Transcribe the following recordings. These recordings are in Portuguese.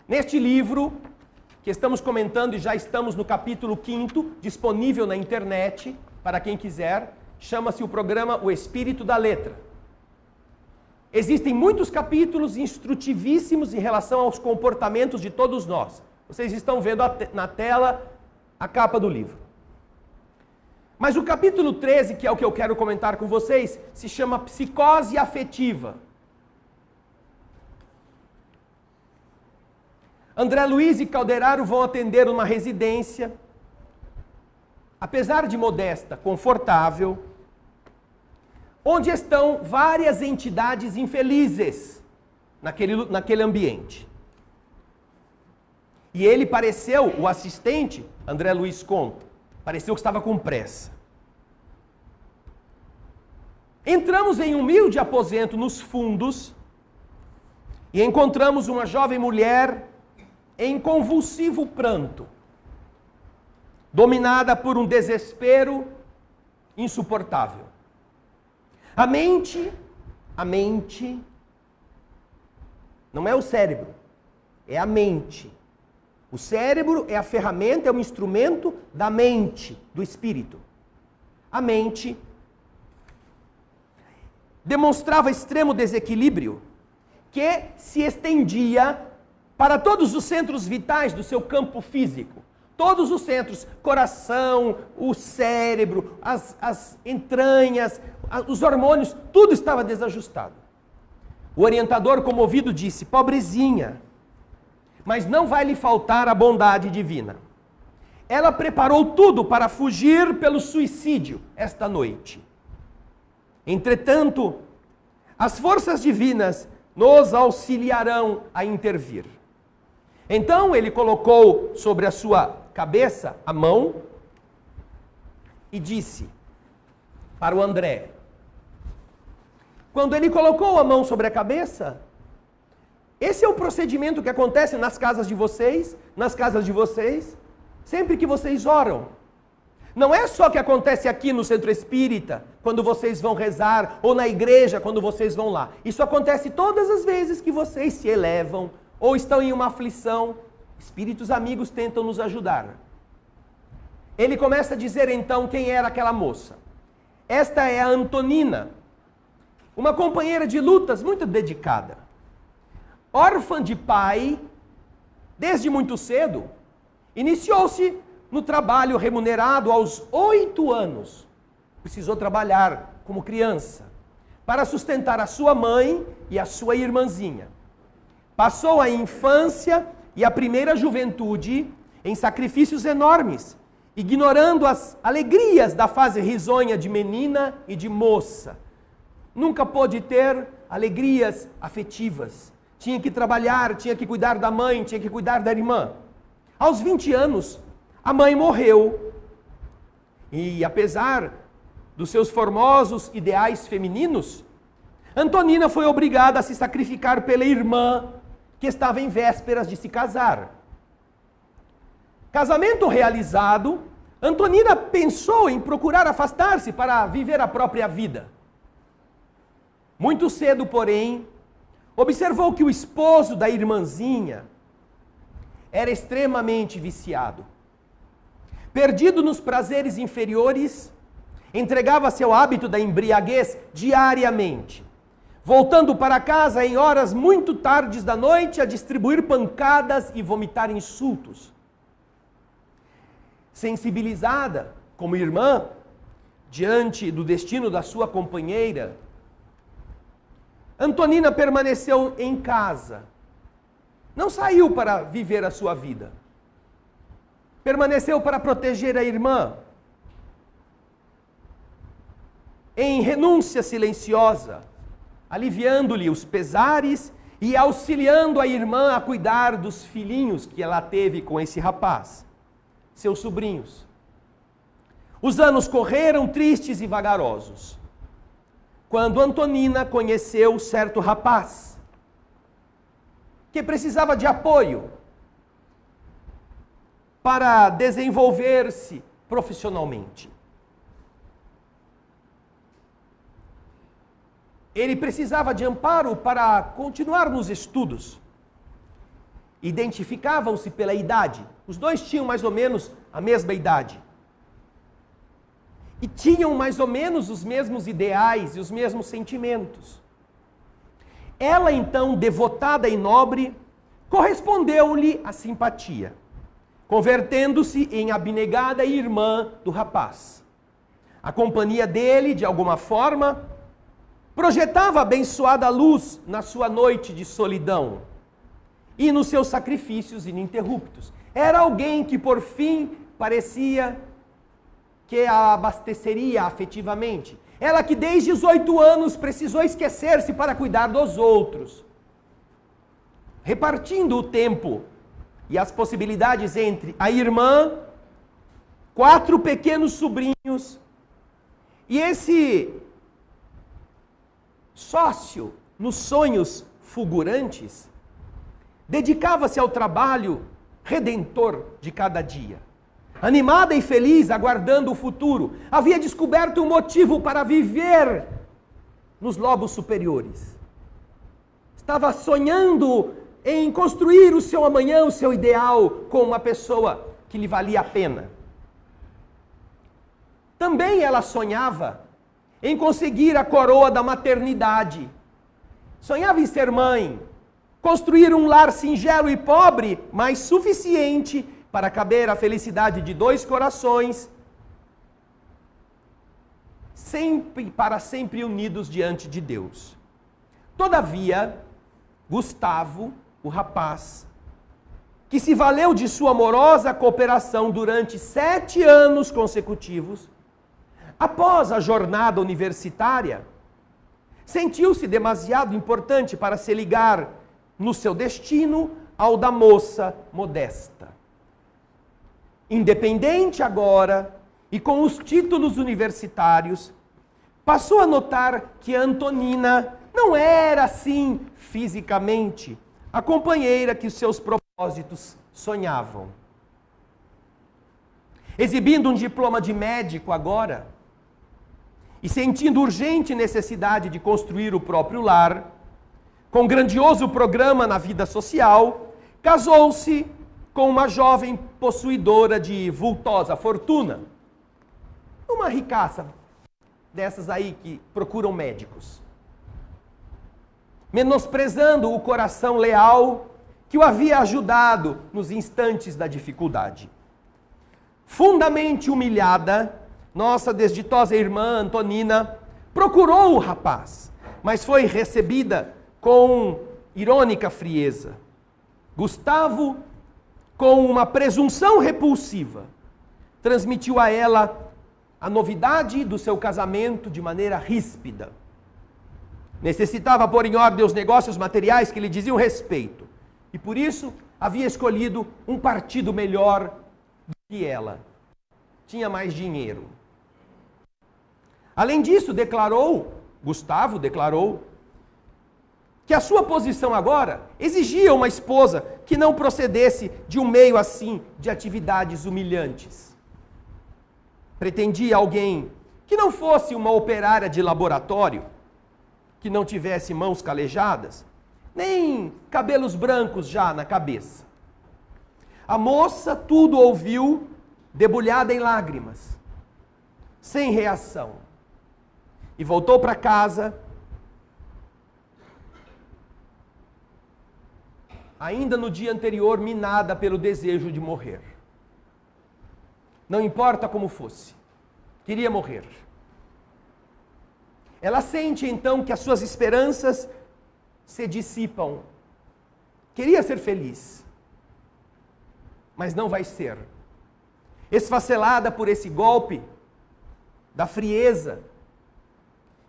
Neste livro, que estamos comentando e já estamos no capítulo 5º, disponível na internet, para quem quiser, chama-se o programa O Espírito da Letra. Existem muitos capítulos instrutivíssimos em relação aos comportamentos de todos nós. Vocês estão vendo na tela a capa do livro. Mas o capítulo 13, que é o que eu quero comentar com vocês, se chama Psicose Afetiva. André Luiz e Calderaro vão atender uma residência, apesar de modesta, confortável, onde estão várias entidades infelizes naquele ambiente. E ele pareceu, o assistente, André Luiz conta, pareceu que estava com pressa. Entramos em um humilde aposento nos fundos e encontramos uma jovem mulher em convulsivo pranto, dominada por um desespero insuportável. A mente não é o cérebro, é a mente. O cérebro é a ferramenta, é um instrumento da mente, do espírito. A mente demonstrava extremo desequilíbrio que se estendia para todos os centros vitais do seu campo físico. Todos os centros, coração, o cérebro, as entranhas, os hormônios, tudo estava desajustado. O orientador, comovido, disse: pobrezinha, mas não vai lhe faltar a bondade divina. Ela preparou tudo para fugir pelo suicídio esta noite. Entretanto, as forças divinas nos auxiliarão a intervir. Então ele colocou sobre a sua cabeça a mão e disse para o André. Quando ele colocou a mão sobre a cabeça, esse é o procedimento que acontece nas casas de vocês, sempre que vocês oram. Não é só que acontece aqui no Centro Espírita, quando vocês vão rezar, ou na igreja, quando vocês vão lá. Isso acontece todas as vezes que vocês se elevam, ou estão em uma aflição. Espíritos amigos tentam nos ajudar. Ele começa a dizer então quem era aquela moça. Esta é a Antonina, uma companheira de lutas muito dedicada. Órfã de pai, desde muito cedo, iniciou-se no trabalho remunerado aos 8 anos. Precisou trabalhar como criança para sustentar a sua mãe e a sua irmãzinha. Passou a infância e a primeira juventude em sacrifícios enormes, ignorando as alegrias da fase risonha de menina e de moça. Nunca pôde ter alegrias afetivas. Tinha que trabalhar, tinha que cuidar da mãe, tinha que cuidar da irmã. Aos 20 anos, a mãe morreu. E apesar dos seus formosos ideais femininos, Antonina foi obrigada a se sacrificar pela irmã, que estava em vésperas de se casar. Casamento realizado, Antonina pensou em procurar afastar-se para viver a própria vida. Muito cedo, porém, observou que o esposo da irmãzinha era extremamente viciado. Perdido nos prazeres inferiores, entregava-se ao hábito da embriaguez diariamente, voltando para casa em horas muito tardes da noite a distribuir pancadas e vomitar insultos. Sensibilizada como irmã, diante do destino da sua companheira, Antonina permaneceu em casa. Não saiu para viver a sua vida. Permaneceu para proteger a irmã. Em renúncia silenciosa, aliviando-lhe os pesares e auxiliando a irmã a cuidar dos filhinhos que ela teve com esse rapaz, seus sobrinhos. Os anos correram tristes e vagarosos, quando Antonina conheceu certo rapaz, que precisava de apoio para desenvolver-se profissionalmente. Ele precisava de amparo para continuar nos estudos. identificavam-se pela idade. Os dois tinham mais ou menos a mesma idade. E tinham mais ou menos os mesmos ideais e os mesmos sentimentos. Ela, então, devotada e nobre, correspondeu-lhe a simpatia, convertendo-se em abnegada irmã do rapaz. A companhia dele, de alguma forma, projetava abençoada luz na sua noite de solidão e nos seus sacrifícios ininterruptos. Era alguém que, por fim, parecia que a abasteceria afetivamente. Ela que desde os 8 anos precisou esquecer-se para cuidar dos outros, repartindo o tempo e as possibilidades entre a irmã, 4 pequenos sobrinhos e esse sócio nos sonhos fulgurantes, dedicava-se ao trabalho redentor de cada dia. Animada e feliz, aguardando o futuro, havia descoberto um motivo para viver nos lobos superiores. Estava sonhando em construir o seu amanhã, o seu ideal, com uma pessoa que lhe valia a pena. Também ela sonhava em conseguir a coroa da maternidade. Sonhava em ser mãe, construir um lar singelo e pobre, mas suficiente para caber a felicidade de 2 corações, para sempre unidos diante de Deus. Todavia, Gustavo, o rapaz, que se valeu de sua amorosa cooperação durante 7 anos consecutivos, após a jornada universitária, sentiu-se demasiado importante para se ligar no seu destino ao da moça modesta. Independente agora e com os títulos universitários, passou a notar que a Antonina não era assim fisicamente a companheira que os seus propósitos sonhavam. Exibindo um diploma de médico agora, e sentindo urgente necessidade de construir o próprio lar, com grandioso programa na vida social, casou-se com uma jovem possuidora de vultosa fortuna. Uma ricaça dessas aí que procuram médicos. Menosprezando o coração leal que o havia ajudado nos instantes da dificuldade. Fundamente humilhada, nossa desditosa irmã Antonina procurou o rapaz, mas foi recebida com irônica frieza. Gustavo, com uma presunção repulsiva, transmitiu a ela a novidade do seu casamento de maneira ríspida. Necessitava pôr em ordem os negócios materiais que lhe diziam respeito, e por isso havia escolhido um partido melhor do que ela. Tinha mais dinheiro. Além disso, Gustavo declarou, que a sua posição agora exigia uma esposa que não procedesse de um meio assim de atividades humilhantes. Pretendia alguém que não fosse uma operária de laboratório, que não tivesse mãos calejadas, nem cabelos brancos já na cabeça. A moça tudo ouviu, debulhada em lágrimas, sem reação. E voltou para casa, ainda no dia anterior, minada pelo desejo de morrer. Não importa como fosse, queria morrer. Ela sente então que as suas esperanças se dissipam. Queria ser feliz, mas não vai ser. Esfacelada por esse golpe da frieza,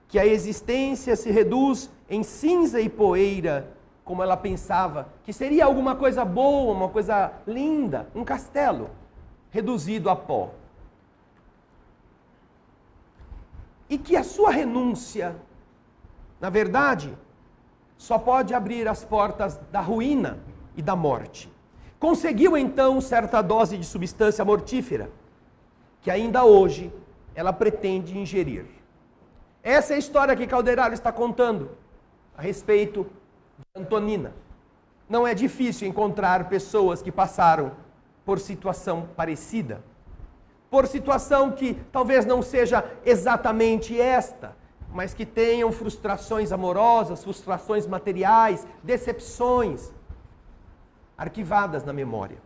que a existência se reduz em cinza e poeira, como ela pensava, que seria alguma coisa boa, uma coisa linda, um castelo reduzido a pó. E que a sua renúncia, na verdade, só pode abrir as portas da ruína e da morte. Conseguiu então certa dose de substância mortífera, que ainda hoje ela pretende ingerir. Essa é a história que Calderaro está contando a respeito de Antonina. não é difícil encontrar pessoas que passaram por situação parecida. Por situação que talvez não seja exatamente esta, mas que tenham frustrações amorosas, frustrações materiais, decepções arquivadas na memória.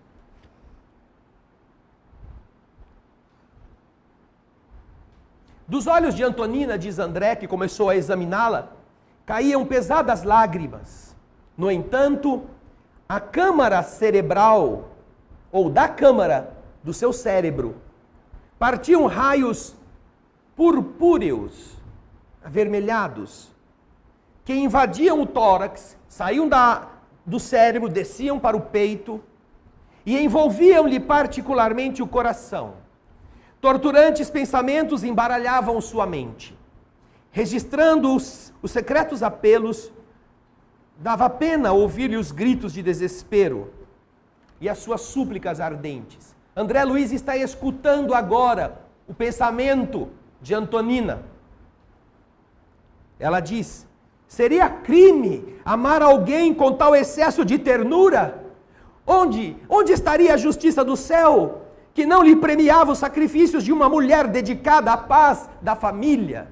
Dos olhos de Antonina, diz André, que começou a examiná-la, caíam pesadas lágrimas. No entanto, a câmara cerebral, ou da câmara do seu cérebro, partiam raios purpúreos, avermelhados, que invadiam o tórax, saíam do cérebro, desciam para o peito e envolviam-lhe particularmente o coração. Torturantes pensamentos embaralhavam sua mente. Registrando os secretos apelos, dava pena ouvir-lhe os gritos de desespero e as suas súplicas ardentes. André Luiz está escutando agora o pensamento de Antonina. Ela diz: seria crime amar alguém com tal excesso de ternura? Onde estaria a justiça do céu, que não lhe premiava os sacrifícios de uma mulher dedicada à paz da família?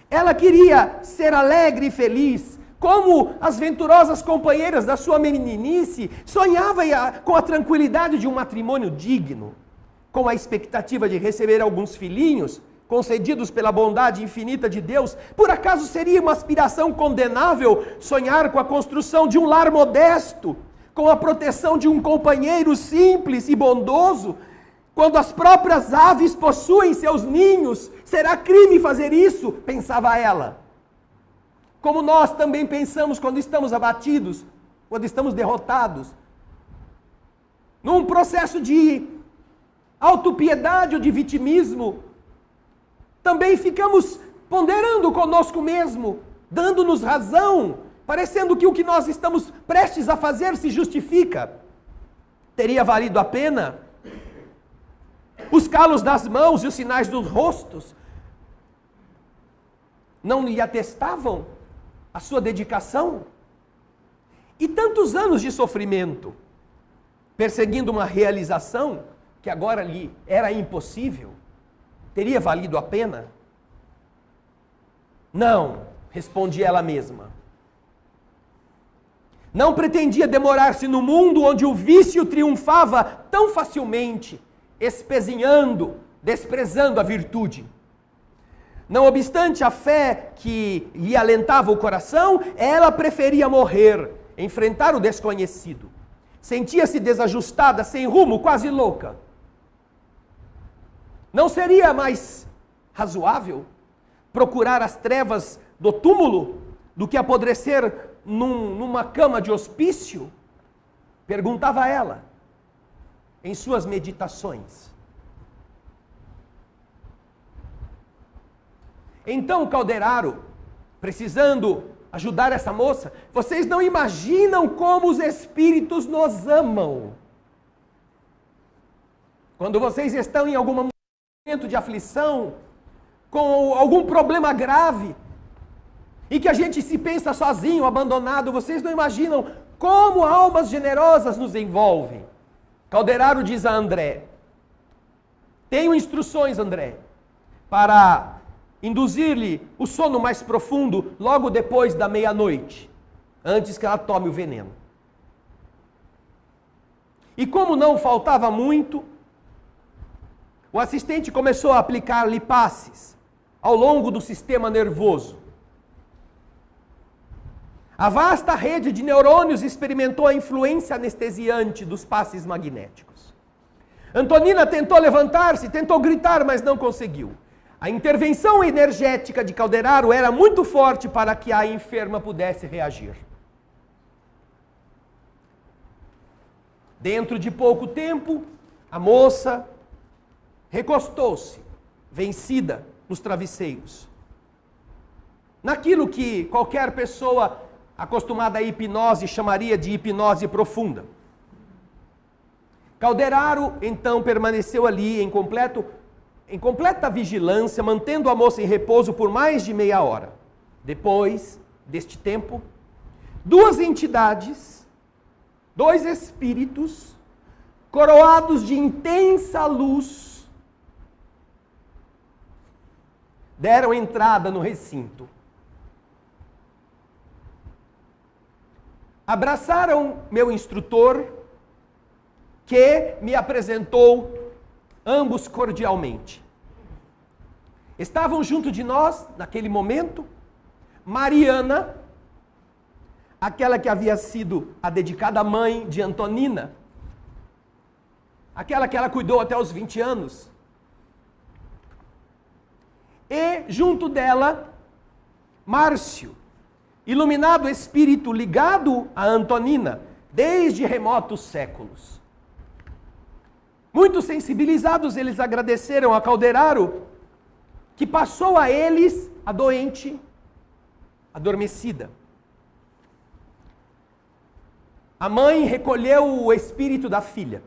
Ela queria ser alegre e feliz, como as venturosas companheiras da sua meninice, sonhava com a tranquilidade de um matrimônio digno, com a expectativa de receber alguns filhinhos, concedidos pela bondade infinita de Deus. Por acaso seria uma aspiração condenável sonhar com a construção de um lar modesto, com a proteção de um companheiro simples e bondoso, quando as próprias aves possuem seus ninhos? Será crime fazer isso? Pensava ela. Como nós também pensamos quando estamos abatidos, quando estamos derrotados. Num processo de autopiedade ou de vitimismo, também ficamos ponderando conosco mesmo, dando-nos razão, parecendo que o que nós estamos prestes a fazer se justifica. Teria valido a pena? Os calos das mãos e os sinais dos rostos não lhe atestavam a sua dedicação? E tantos anos de sofrimento, perseguindo uma realização que agora lhe era impossível, teria valido a pena? Não, respondia ela mesma. Não pretendia demorar-se no mundo onde o vício triunfava tão facilmente, espezinhando, desprezando a virtude. Não obstante a fé que lhe alentava o coração, ela preferia morrer, enfrentar o desconhecido. Sentia-se desajustada, sem rumo, quase louca. Não seria mais razoável procurar as trevas do túmulo do que apodrecer numa cama de hospício? Perguntava ela em suas meditações. Então Calderaro, precisando ajudar essa moça, vocês não imaginam como os espíritos nos amam. Quando vocês estão em algum momento de aflição, com algum problema grave, e que a gente se pensa sozinho, abandonado, vocês não imaginam como almas generosas nos envolvem. Calderaro diz a André: tenho instruções, André, para induzir-lhe o sono mais profundo logo depois da meia-noite, antes que ela tome o veneno. E como não faltava muito, o assistente começou a aplicar-lhe passes ao longo do sistema nervoso. A vasta rede de neurônios experimentou a influência anestesiante dos passes magnéticos. Antonina tentou levantar-se, tentou gritar, mas não conseguiu. A intervenção energética de Calderaro era muito forte para que a enferma pudesse reagir. Dentro de pouco tempo, a moça recostou-se, vencida, nos travesseiros. Naquilo que qualquer pessoa acostumada à hipnose chamaria de hipnose profunda. Calderaro, então, permaneceu ali em completa vigilância, mantendo a moça em repouso por mais de meia hora. Depois deste tempo, duas entidades, dois espíritos, coroados de intensa luz, deram entrada no recinto. Abraçaram meu instrutor, que me apresentou ambos cordialmente. Estavam junto de nós, naquele momento, Mariana, aquela que havia sido a dedicada mãe de Antonina, aquela que ela cuidou até os 20 anos. E, junto dela, Márcio, iluminado espírito ligado a Antonina, desde remotos séculos. Muito sensibilizados, eles agradeceram a Calderaro, que passou a eles a doente, adormecida. A mãe recolheu o espírito da filha.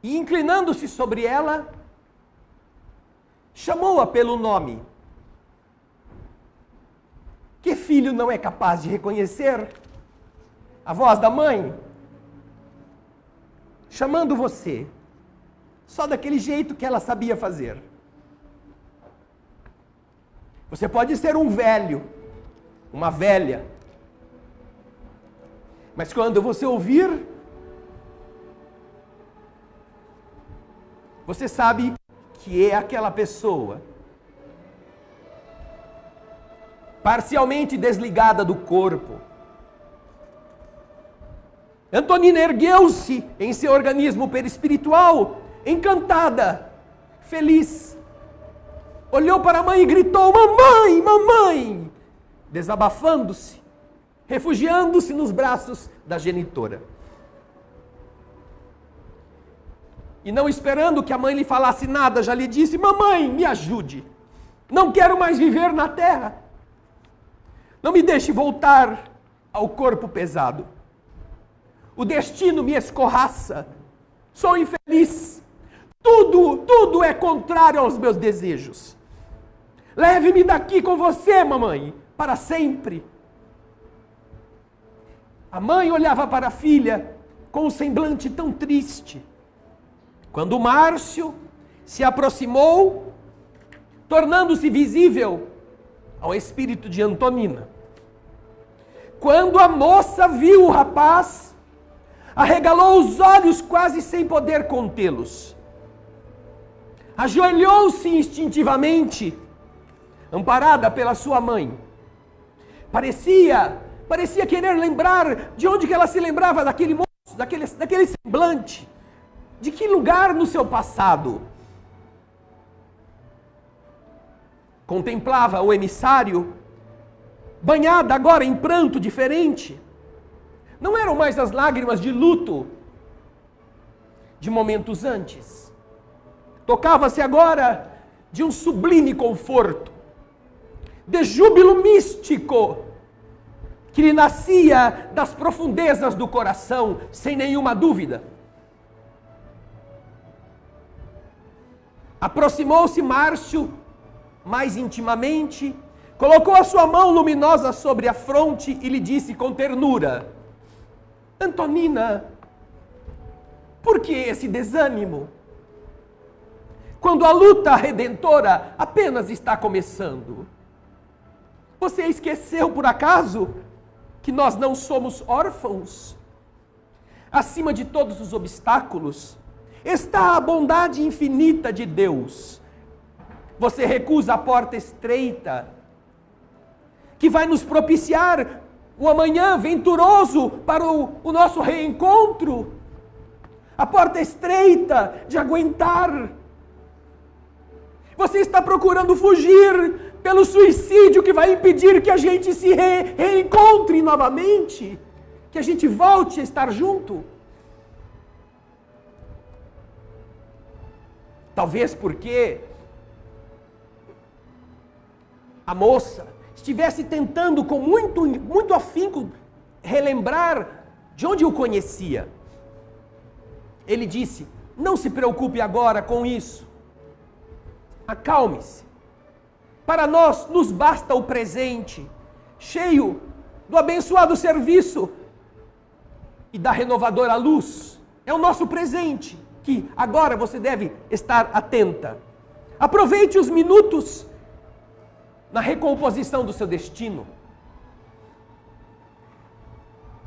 E, inclinando-se sobre ela, chamou-a pelo nome. Que filho não é capaz de reconhecer a voz da mãe? Chamando você, só daquele jeito que ela sabia fazer. Você pode ser um velho, uma velha, mas quando você ouvir, você sabe que é aquela pessoa parcialmente desligada do corpo. Antonina ergueu-se em seu organismo perispiritual, encantada, feliz. Olhou para a mãe e gritou: mamãe, mamãe! Desabafando-se, refugiando-se nos braços da genitora. E não esperando que a mãe lhe falasse nada, já lhe disse: mamãe, me ajude. Não quero mais viver na terra. Não me deixe voltar ao corpo pesado. O destino me escorraça. Sou infeliz. Tudo é contrário aos meus desejos. Leve-me daqui com você, mamãe, para sempre. A mãe olhava para a filha com um semblante tão triste. Quando Márcio se aproximou, tornando-se visível ao espírito de Antonina. Quando a moça viu o rapaz, arregalou os olhos quase sem poder contê-los. Ajoelhou-se instintivamente, amparada pela sua mãe. Parecia querer lembrar de onde que ela se lembrava daquele moço, daquele semblante. De que lugar no seu passado? Contemplava o emissário, banhada agora em pranto diferente. Não eram mais as lágrimas de luto de momentos antes. Tocava-se agora de um sublime conforto, de júbilo místico, que lhe nascia das profundezas do coração, sem nenhuma dúvida. Aproximou-se Márcio mais intimamente, colocou a sua mão luminosa sobre a fronte e lhe disse com ternura: Antonina, por que esse desânimo? Quando a luta redentora apenas está começando. Você esqueceu por acaso que nós não somos órfãos? Acima de todos os obstáculos está a bondade infinita de Deus. Você recusa a porta estreita, que vai nos propiciar o amanhã venturoso para o nosso reencontro. A porta estreita de aguentar. Você está procurando fugir pelo suicídio que vai impedir que a gente se reencontre novamente, que a gente volte a estar junto. Talvez porque a moça estivesse tentando com muito afinco relembrar de onde o conhecia. Ele disse: não se preocupe agora com isso. Acalme-se. Para nós, nos basta o presente, cheio do abençoado serviço e da renovadora luz. É o nosso presente, que agora você deve estar atenta. Aproveite os minutos na recomposição do seu destino.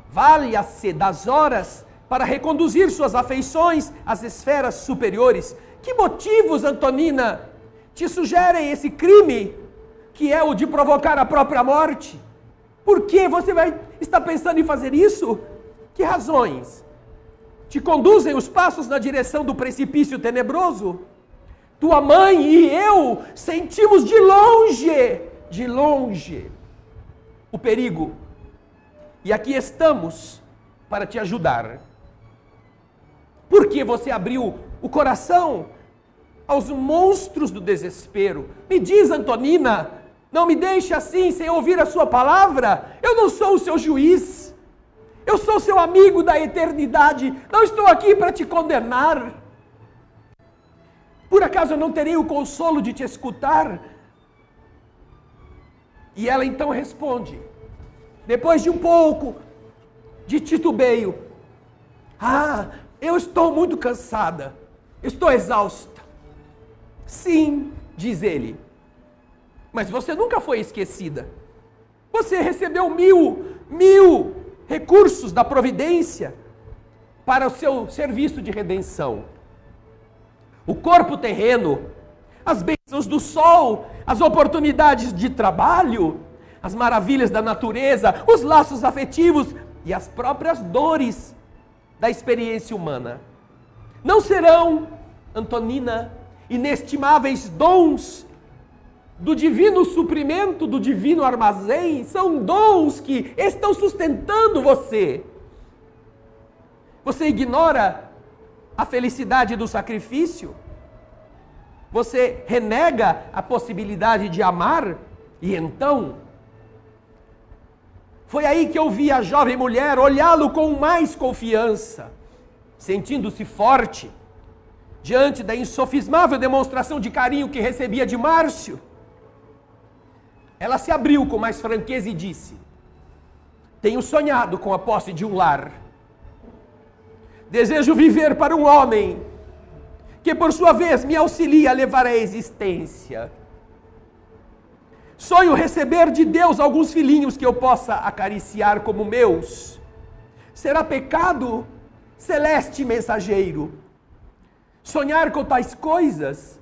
Valha-se das horas para reconduzir suas afeições às esferas superiores. Que motivos, Antonina, te sugerem esse crime, que é o de provocar a própria morte? Por que você está pensando em fazer isso? Que razões te conduzem os passos na direção do precipício tenebroso? Tua mãe e eu sentimos de longe, o perigo. E aqui estamos para te ajudar. Por que você abriu o coração aos monstros do desespero? Me diz, Antonina, não me deixe assim sem ouvir a sua palavra. Eu não sou o seu juiz. Eu sou seu amigo da eternidade. Não estou aqui para te condenar. Por acaso eu não terei o consolo de te escutar? E ela então responde, depois de um pouco de titubeio: eu estou muito cansada. Estou exausta. Sim, diz ele. Mas você nunca foi esquecida. Você recebeu mil recursos da providência para o seu serviço de redenção. O corpo terreno, as bênçãos do sol, as oportunidades de trabalho, as maravilhas da natureza, os laços afetivos e as próprias dores da experiência humana. Não serão, Antonina, inestimáveis dons do divino suprimento, do divino armazém? São dons que estão sustentando você. Você ignora a felicidade do sacrifício? Você renega a possibilidade de amar? E então, foi aí que eu vi a jovem mulher olhá-lo com mais confiança, sentindo-se forte diante da insofismável demonstração de carinho que recebia de Márcio. Ela se abriu com mais franqueza e disse: tenho sonhado com a posse de um lar. Desejo viver para um homem que por sua vez me auxilia a levar a existência. Sonho receber de Deus alguns filhinhos que eu possa acariciar como meus. Será pecado, celeste mensageiro, sonhar com tais coisas?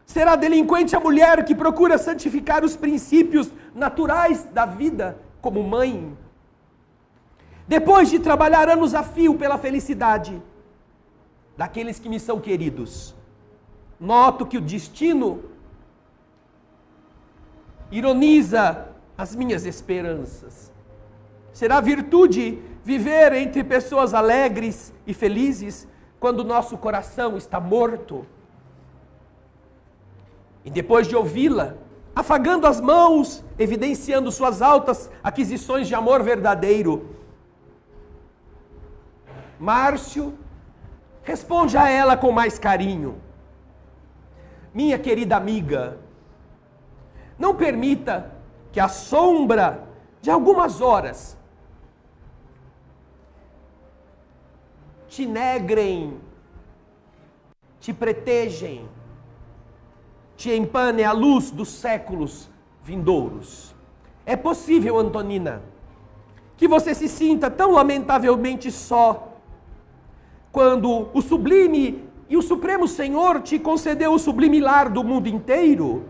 Será delinquente a mulher que procura santificar os princípios naturais da vida como mãe? Depois de trabalhar anos a fio pela felicidade daqueles que me são queridos, noto que o destino ironiza as minhas esperanças. Será virtude viver entre pessoas alegres e felizes quando o nosso coração está morto? E depois de ouvi-la, afagando as mãos, evidenciando suas altas aquisições de amor verdadeiro, Márcio responde a ela com mais carinho: minha querida amiga, não permita que a sombra de algumas horas te negrem, te pretejem, te empane a luz dos séculos vindouros. É possível, Antonina, que você se sinta tão lamentavelmente só, quando o sublime e o supremo Senhor te concedeu o sublime lar do mundo inteiro.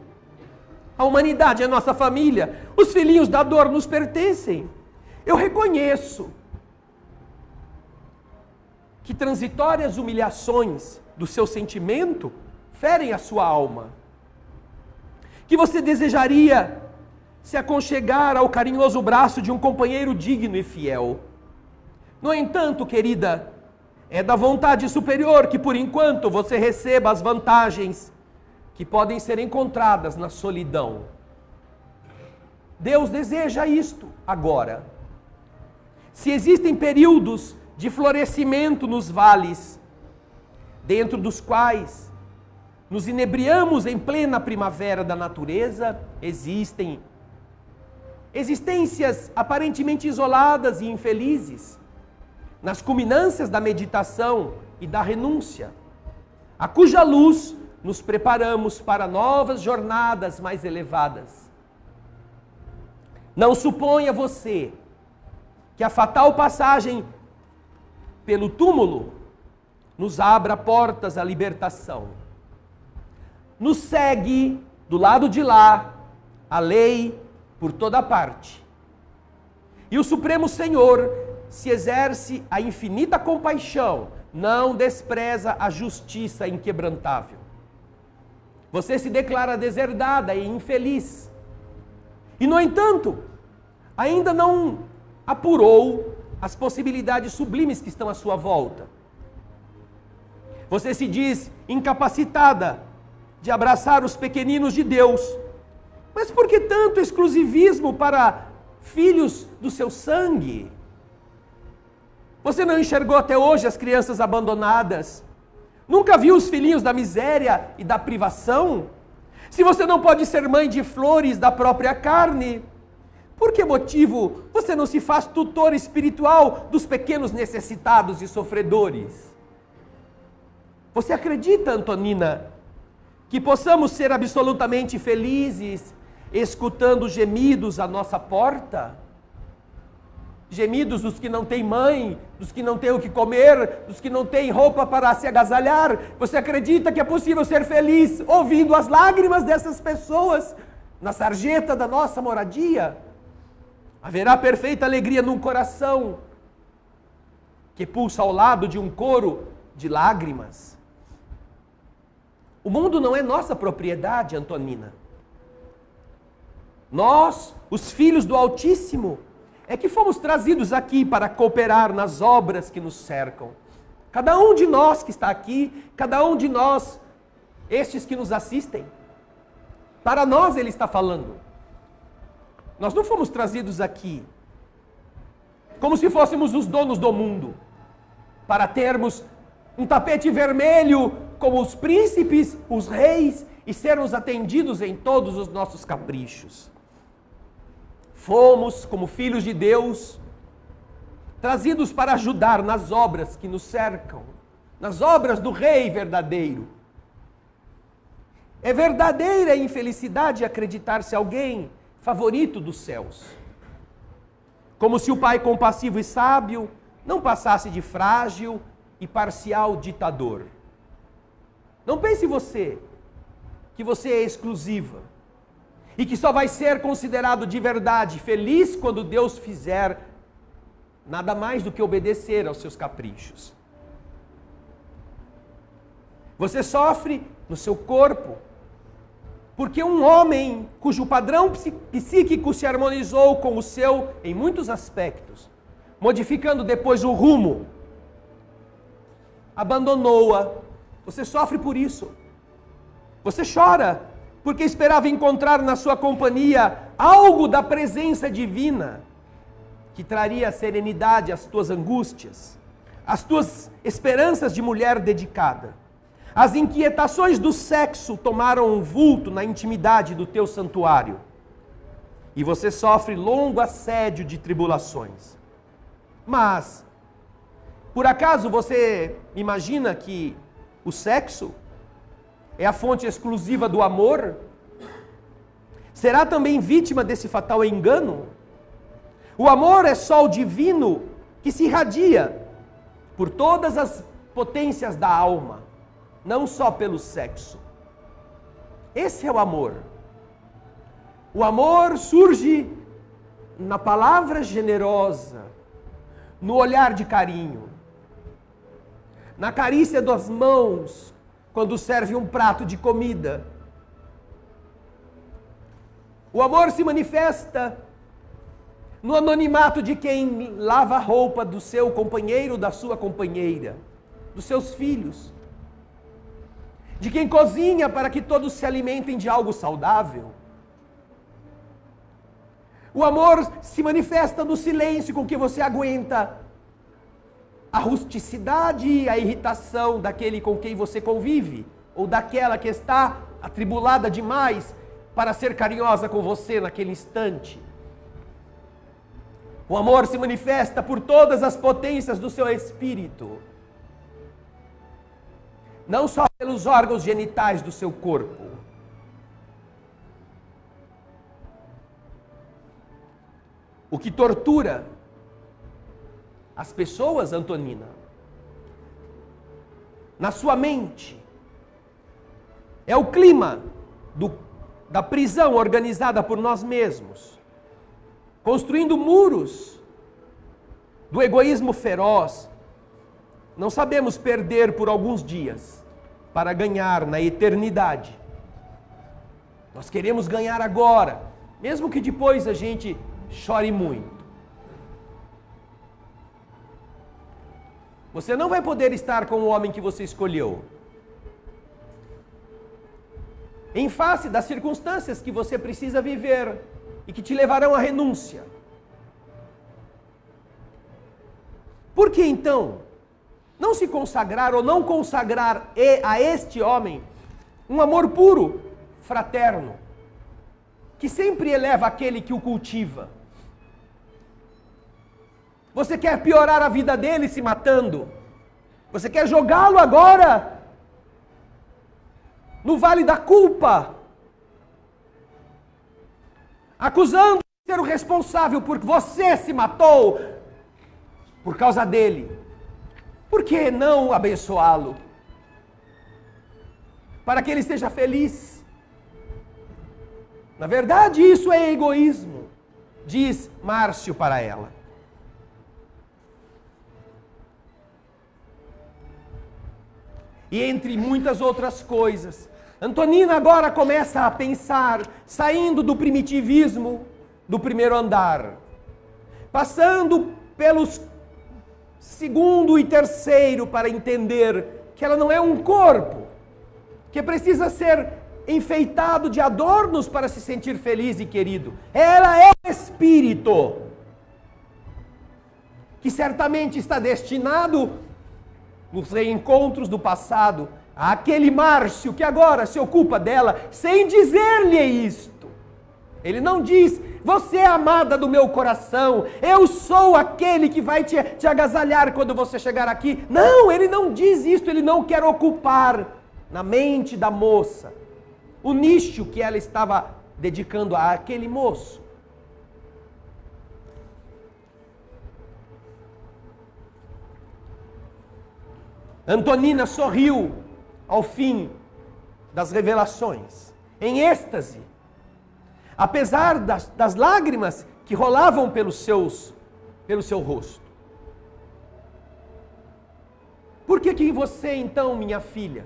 A humanidade é nossa família, os filhinhos da dor nos pertencem. Eu reconheço que transitórias humilhações do seu sentimento ferem a sua alma, que você desejaria se aconchegar ao carinhoso braço de um companheiro digno e fiel. No entanto, querida, é da vontade superior que por enquanto você receba as vantagens que podem ser encontradas na solidão. Deus deseja isto agora. Se existem períodos de florescimento nos vales, dentro dos quais nos inebriamos em plena primavera da natureza, existem existências aparentemente isoladas e infelizes, nas culminâncias da meditação e da renúncia, a cuja luz nos preparamos para novas jornadas mais elevadas. Não suponha você que a fatal passagem pelo túmulo nos abra portas à libertação. Nos segue, do lado de lá, a lei por toda parte. E o Supremo Senhor se exerce a infinita compaixão, não despreza a justiça inquebrantável. Você se declara deserdada e infeliz. E, no entanto, ainda não apurou as possibilidades sublimes que estão à sua volta. Você se diz incapacitada de abraçar os pequeninos de Deus. Mas por que tanto exclusivismo para filhos do seu sangue? Você não enxergou até hoje as crianças abandonadas? Nunca viu os filhinhos da miséria e da privação? Se você não pode ser mãe de flores da própria carne, por que motivo você não se faz tutor espiritual dos pequenos necessitados e sofredores? Você acredita, Antonina, que possamos ser absolutamente felizes escutando gemidos à nossa porta? Gemidos dos que não têm mãe, dos que não têm o que comer, dos que não têm roupa para se agasalhar. Você acredita que é possível ser feliz ouvindo as lágrimas dessas pessoas na sarjeta da nossa moradia? Haverá perfeita alegria num coração que pulsa ao lado de um coro de lágrimas. O mundo não é nossa propriedade, Antonina. Nós, os filhos do Altíssimo, é que fomos trazidos aqui para cooperar nas obras que nos cercam. Cada um de nós que está aqui, cada um de nós, estes que nos assistem, para nós Ele está falando. Nós não fomos trazidos aqui como se fôssemos os donos do mundo, para termos um tapete vermelho como os príncipes, os reis, e sermos atendidos em todos os nossos caprichos. Fomos, como filhos de Deus, trazidos para ajudar nas obras que nos cercam, nas obras do Rei verdadeiro. É verdadeira infelicidade acreditar-se alguém favorito dos céus. Como se o Pai compassivo e sábio não passasse de frágil e parcial ditador. Não pense você que você é exclusiva e que só vai ser considerado de verdade feliz quando Deus fizer nada mais do que obedecer aos seus caprichos. Você sofre no seu corpo porque um homem cujo padrão psíquico se harmonizou com o seu em muitos aspectos, modificando depois o rumo, abandonou-a. Você sofre por isso. Você chora porque esperava encontrar na sua companhia algo da presença divina que traria serenidade às tuas angústias, às tuas esperanças de mulher dedicada. As inquietações do sexo tomaram um vulto na intimidade do teu santuário. E você sofre longo assédio de tribulações. Mas, por acaso você imagina que o sexo é a fonte exclusiva do amor? Será também vítima desse fatal engano? O amor é sol divino que se irradia por todas as potências da alma, não só pelo sexo. Esse é o amor. O amor surge na palavra generosa, no olhar de carinho, na carícia das mãos, quando serve um prato de comida. O amor se manifesta no anonimato de quem lava a roupa do seu companheiro, da sua companheira, dos seus filhos, de quem cozinha para que todos se alimentem de algo saudável. O amor se manifesta no silêncio com que você aguenta a rusticidade e a irritação daquele com quem você convive, ou daquela que está atribulada demais para ser carinhosa com você naquele instante. O amor se manifesta por todas as potências do seu espírito, não só pelos órgãos genitais do seu corpo. O que tortura as pessoas, Antonina, na sua mente, é o clima da prisão organizada por nós mesmos, construindo muros do egoísmo feroz. Não sabemos perder por alguns dias para ganhar na eternidade. Nós queremos ganhar agora, mesmo que depois a gente chore muito. Você não vai poder estar com o homem que você escolheu, em face das circunstâncias que você precisa viver e que te levarão à renúncia. Por que então não se consagrar ou não consagrar a este homem um amor puro, fraterno, que sempre eleva aquele que o cultiva? Você quer piorar a vida dele se matando? Você quer jogá-lo agora no vale da culpa, acusando de ser o responsável por você se matou por causa dele? Por que não abençoá-lo? Para que ele seja feliz. Na verdade, isso é egoísmo, diz Márcio para ela. E entre muitas outras coisas, Antonina agora começa a pensar, saindo do primitivismo do primeiro andar, passando pelos segundo e terceiro para entender que ela não é um corpo, que precisa ser enfeitado de adornos para se sentir feliz e querido. Ela é um espírito que certamente está destinado nos reencontros do passado, aquele Márcio que agora se ocupa dela, sem dizer-lhe isto. Ele não diz: você é amada do meu coração, eu sou aquele que vai te agasalhar quando você chegar aqui. Não, ele não diz isto, ele não quer ocupar na mente da moça o nicho que ela estava dedicando àquele moço. Antonina sorriu ao fim das revelações, em êxtase, apesar das lágrimas que rolavam pelo seu rosto. Por que você então, minha filha,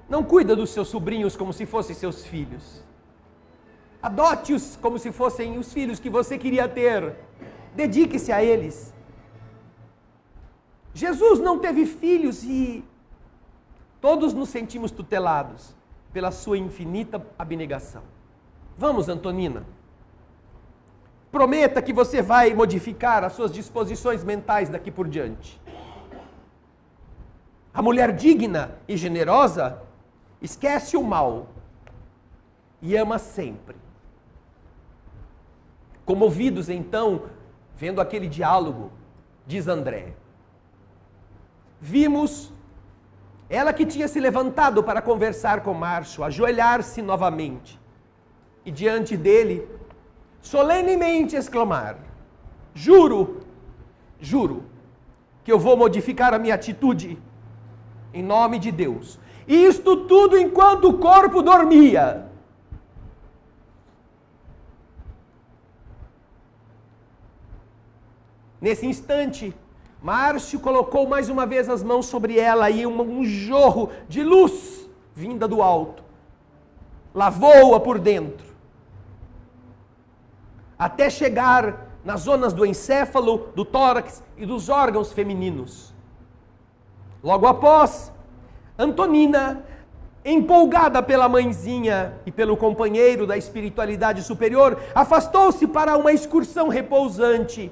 não cuida dos seus sobrinhos como se fossem seus filhos? Adote-os como se fossem os filhos que você queria ter. Dedique-se a eles. Jesus não teve filhos e todos nos sentimos tutelados pela sua infinita abnegação. Vamos, Antonina. Prometa que você vai modificar as suas disposições mentais daqui por diante. A mulher digna e generosa esquece o mal e ama sempre. Comovidos então, vendo aquele diálogo, diz André: vimos ela que tinha se levantado para conversar com Márcio, ajoelhar-se novamente e diante dele, solenemente exclamar: juro que eu vou modificar a minha atitude em nome de Deus. E isto tudo enquanto o corpo dormia. Nesse instante, Márcio colocou mais uma vez as mãos sobre ela e um jorro de luz vinda do alto lavou-a por dentro, até chegar nas zonas do encéfalo, do tórax e dos órgãos femininos. Logo após, Antonina, empolgada pela mãezinha e pelo companheiro da espiritualidade superior, afastou-se para uma excursão repousante,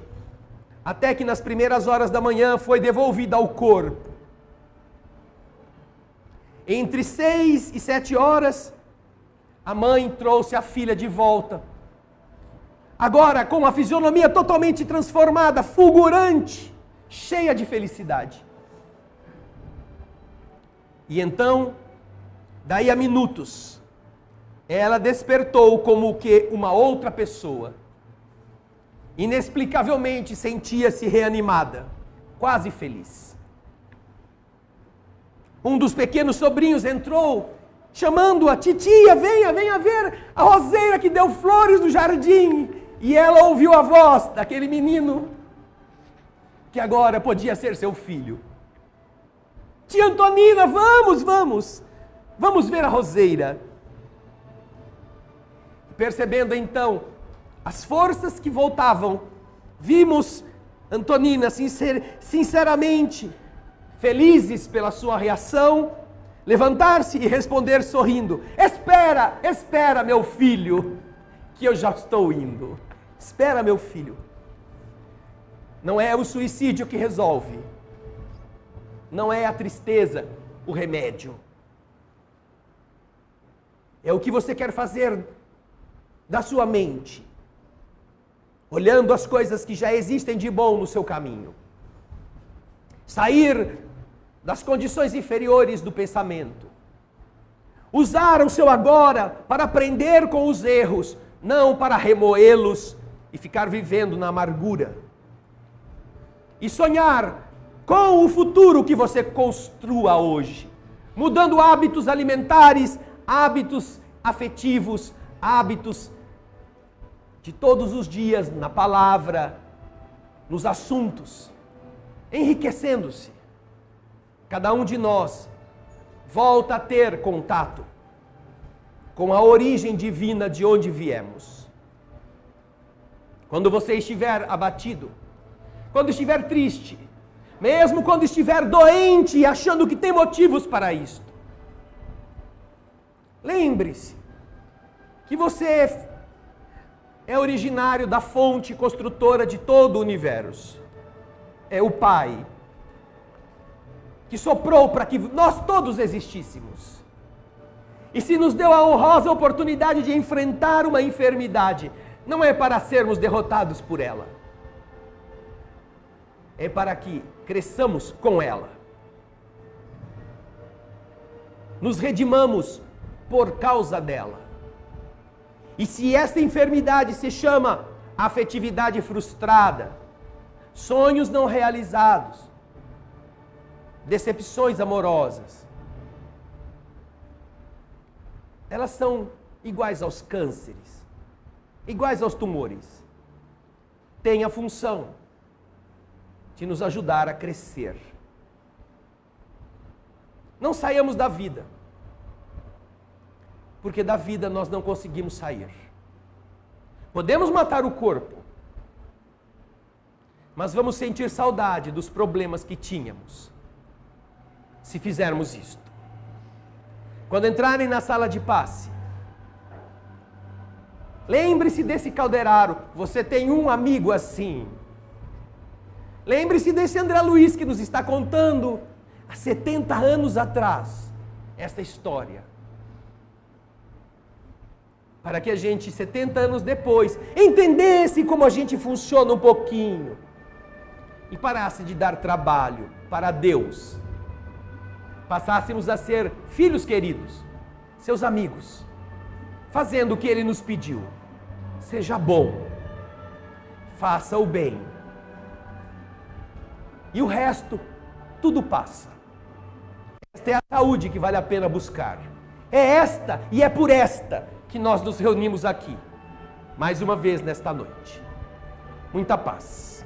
até que nas primeiras horas da manhã foi devolvida ao corpo. Entre 6 e 7 horas, a mãe trouxe a filha de volta. Agora com a fisionomia totalmente transformada, fulgurante, cheia de felicidade. E então, daí a minutos, ela despertou como que uma outra pessoa. Inexplicavelmente sentia-se reanimada, quase feliz. Um dos pequenos sobrinhos entrou, chamando-a: titia, venha ver a roseira que deu flores no jardim. E ela ouviu a voz daquele menino, que agora podia ser seu filho. Tia Antonina, vamos ver a roseira. Percebendo então as forças que voltavam, vimos Antonina sinceramente felizes pela sua reação, levantar-se e responder sorrindo: espera meu filho, que eu já estou indo. Espera meu filho. Não é o suicídio que resolve. Não é a tristeza o remédio. É o que você quer fazer da sua mente, olhando as coisas que já existem de bom no seu caminho. Sair das condições inferiores do pensamento. Usar o seu agora para aprender com os erros, não para remoê-los e ficar vivendo na amargura. E sonhar com o futuro que você construa hoje, mudando hábitos alimentares, hábitos afetivos, hábitos de todos os dias, na palavra, nos assuntos, enriquecendo-se. Cada um de nós volta a ter contato com a origem divina de onde viemos. Quando você estiver abatido, quando estiver triste, mesmo quando estiver doente e achando que tem motivos para isto, lembre-se que você é originário da fonte construtora de todo o universo. É o Pai que soprou para que nós todos existíssemos. E se nos deu a honrosa oportunidade de enfrentar uma enfermidade, não é para sermos derrotados por ela. É para que cresçamos com ela. Nos redimamos por causa dela. E se esta enfermidade se chama afetividade frustrada, sonhos não realizados, decepções amorosas, elas são iguais aos cânceres, iguais aos tumores. Tem a função de nos ajudar a crescer. Não saiamos da vida, porque da vida nós não conseguimos sair. Podemos matar o corpo, mas vamos sentir saudade dos problemas que tínhamos, se fizermos isto. Quando entrarem na sala de passe, lembre-se desse calderaro. Você tem um amigo assim. Lembre-se desse André Luiz que nos está contando há 70 anos atrás esta história. Para que a gente, 70 anos depois, entendesse como a gente funciona um pouquinho e parasse de dar trabalho para Deus. Passássemos a ser filhos queridos, seus amigos, fazendo o que Ele nos pediu. Seja bom, faça o bem. E o resto, tudo passa. Esta é a saúde que vale a pena buscar. É esta e é por esta que nós nos reunimos aqui, mais uma vez nesta noite. Muita paz.